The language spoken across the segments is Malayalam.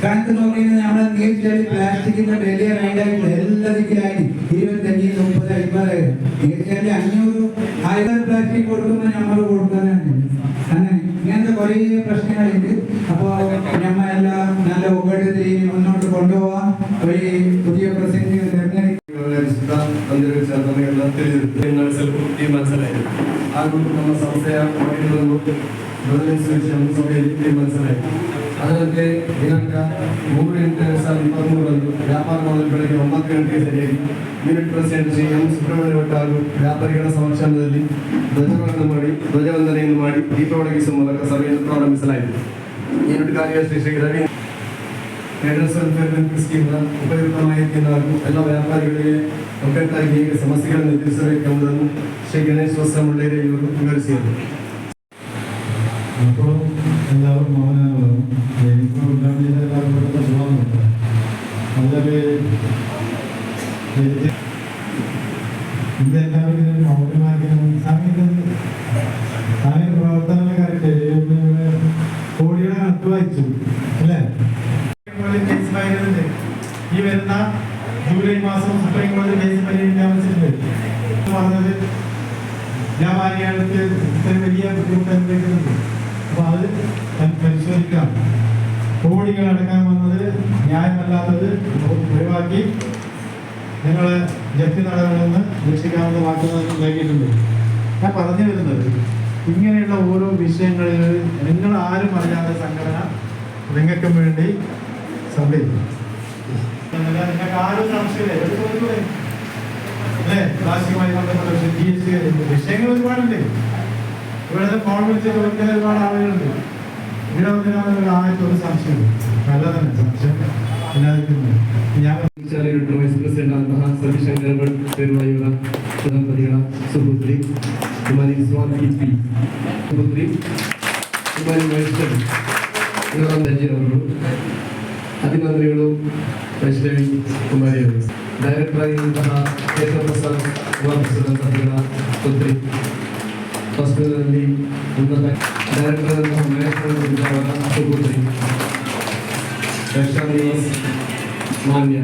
കണക്ക് നോക്കി നമ്മുടെ നീർച്ചെടി പ്ലാസ്റ്റിക്കിന്റെ വലിയ റൈഡായിട്ട് എല്ലാത്തിലായി 25, 30, 50 നീർച്ചെടി 500 പ്ലാസ്റ്റിക് കൊടുക്കുമ്പോൾ നമ്മൾ കൊടുക്കാനാണ്. അങ്ങനെ ഇങ്ങനത്തെ കുറേ പ്രശ്നങ്ങളുണ്ട്. അപ്പോൾ നമ്മളെല്ലാം നല്ല ഉപകരണത്തിൽ മുന്നോട്ട് കൊണ്ടുപോകാൻ ഒരു പുതിയ പ്രസിഡന്റ് തെരഞ്ഞെടുപ്പ് ಹಾಗೂ ನಮ್ಮ ಸಂಸ್ಥೆಯ ಮನಸ್ಸಿಲಾಯಿ. ಅದರಂತೆ ದಿನಾಂಕ 3/8/2023 ವ್ಯಾಪಾರ ಮಾಡಲು ಬೆಳಗ್ಗೆ 9 ಗಂಟೆಗೆ ಸರಿಯಾಗಿ unit president Shri M Subrahmanya Bhat ಹಾಗೂ ವ್ಯಾಪಾರಿಗಳ ಸಮಕ್ಷಮದಲ್ಲಿ ಧ್ವಜಾರೋಹಣ ಮಾಡಿ ಧ್ವಜವಂದನೆಯನ್ನು ಮಾಡಿ ದೀಪ ಬೆಳಗಿಸುವ ಮೂಲಕ ಸಭೆಯನ್ನು ಪ್ರಾರಂಭಿಸಲಾಯಿತು. ಯೂನಿಟ್ ಕಾರ್ಯದರ್ಶಿ ಶ್ರೀ ರವಿ ಫೆಡರಲ್ ವೆಲ್ಫೇರ್ ಸ್ಕೀಮ್ನ ಉಪಯುಕ್ತ ಮಾಹಿತಿಯನ್ನು ಹಾಗೂ ಎಲ್ಲ ವ್ಯಾಪಾರಿಗಳಿಗೆ ಒಗ್ಗಟ್ಟಾಗಿ ಹೇಗೆ ಸಮಸ್ಯೆಗಳನ್ನು ಎದುರಿಸಬೇಕೆಂಬುದನ್ನು ಶ್ರೀ ಗಣೇಶ್ ವಸ್ತ್ರಮುಳ್ಳೇರಿ ಇವರು ವಿವರಿಸಿದರು. അപ്പോൾ എല്ലാവരും മൗനമാണ്. എനിക്കും എല്ലാവരും പെട്ടെന്ന് സുഖമുണ്ട്. വളരെ ഇതെല്ലാവരും മൗനമാക്കണം. സമയ പ്രവർത്തനക്കാർക്ക് കോടിയുടെ കണക്ക് വായിച്ചു അല്ലേ? ഈ വരുന്ന ജൂലൈ മാസം സുപ്രീം കോടതി കേസ് പരിഗണിക്കാൻ വെച്ചിട്ടുണ്ട്. പറഞ്ഞത് വ്യാപാരികൾക്ക് ഇത്രയും വലിയ ബുദ്ധിമുട്ട് അനുഭവിക്കുന്നുണ്ട്. അപ്പോൾ അത് പരിശോധിക്കാം. കോടികൾ അടക്കാൻ വന്നത് ന്യായമല്ലാത്തത് ഒഴിവാക്കി നിങ്ങൾ ജപ്തി നടപടിയിൽ നിന്ന് രക്ഷിക്കാമെന്ന് വാക്കുകൾ നൽകിയിട്ടുണ്ട്. ഞാൻ പറഞ്ഞു വരുന്നത് ഇങ്ങനെയുള്ള ഓരോ വിഷയങ്ങളിൽ നിങ്ങൾ ആരും അറിയാത്ത സംഘടന നിങ്ങൾക്ക് വേണ്ടി സംഭവിക്കും. നിങ്ങൾക്ക് ആരും സംശയമില്ല അല്ലേ? പ്ലാസ്റ്റിക്കുമായി ബന്ധപ്പെട്ട GST വിഷയങ്ങൾ ഒരുപാടുണ്ട്. ഇവിടുത്തെ ഫോൺ വിളിച്ച് ചോദിക്കുന്ന ഒരുപാട് ആളുകളുണ്ട്. ഇവിടെ വന്നിട്ട് ആർക്കും ഒരു സംശയമില്ല. നല്ല തന്നെ സംശയം ഇല്ലാതിരിക്കുന്നു. ഞാൻ ವೈಸ್ ಪ್ರೆಸಿಡೆಂಟ್ ಅಂತಹ ಸತೀಶಂಕರ ಭಟ್ ಪೇರುವಾಯಿಯವರ ದಂಪತಿಗಳ ಸುಪುತ್ರಿ ಕುಮಾರಿ ಸ್ವಾತಿ ಪಿ, ಸುಪುತ್ರಿ ಕುಮಾರಿ ವೈಷ್ಣವಿ ಇವರೊಂದಜ್ಜಿರವರು, ಅಧಿಕಾರಿಗಳು ವೈಷ್ಣವಿ ಕುಮಾರಿಯವರು, ಡೈರೆಕ್ಟರ್ ಆಗಿರುವಂತಹ ಕೇಶವ ಪ್ರಸಾದ್ ದಂಪತಿಗಳ ಪುತ್ರಿ, ಹಾಸ್ಪಿಟಲ್ನಲ್ಲಿ ಉನ್ನತ ಡೈರೆಕ್ಟರ್ ಆದಂತಹ ಮಹೇಶ್ ಅವರ ಸುಪುತ್ರಿ ವೈಷ್ಣವಿ ಮಾನ್ಯ.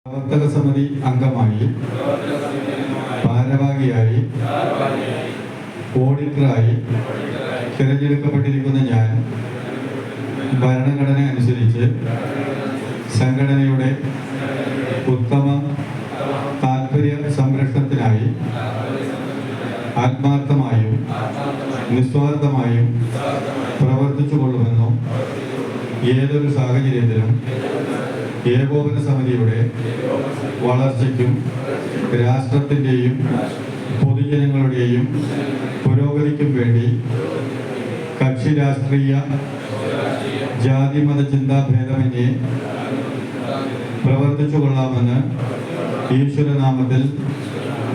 പ്രവർത്തക സമിതി അംഗമായി, ഭാരവാഹിയായി, ഓഡിറ്ററായി തിരഞ്ഞെടുക്കപ്പെട്ടിരിക്കുന്ന ഞാൻ ഭരണഘടന അനുസരിച്ച് സംഘടനയുടെ ഉത്തമ താൽപര്യ സംരക്ഷണത്തിനായി ആത്മാർത്ഥമായും നിസ്വാർത്ഥമായും പ്രവർത്തിച്ചുകൊള്ളുമെന്നും ഏതൊരു സാഹചര്യത്തിലും ഏകോപന സമിതിയുടെ വളർച്ചയ്ക്കും രാഷ്ട്രത്തിൻ്റെയും പൊതുജനങ്ങളുടെയും പുരോഗതിക്കും വേണ്ടി കക്ഷി രാഷ്ട്രീയ ജാതിമത ചിന്താഭേദമന്യേ പ്രവർത്തിച്ചുകൊള്ളാമെന്ന് ഈശ്വരനാമത്തിൽ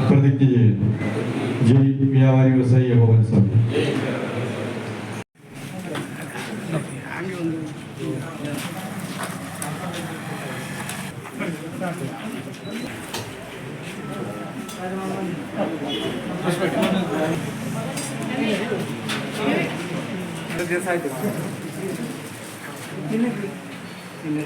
പ്രതിജ്ഞ ചെയ്യുന്നു. ജയ് വ്യാപാരി വ്യവസായി ഏകോപന സമിതി. പിന്നെ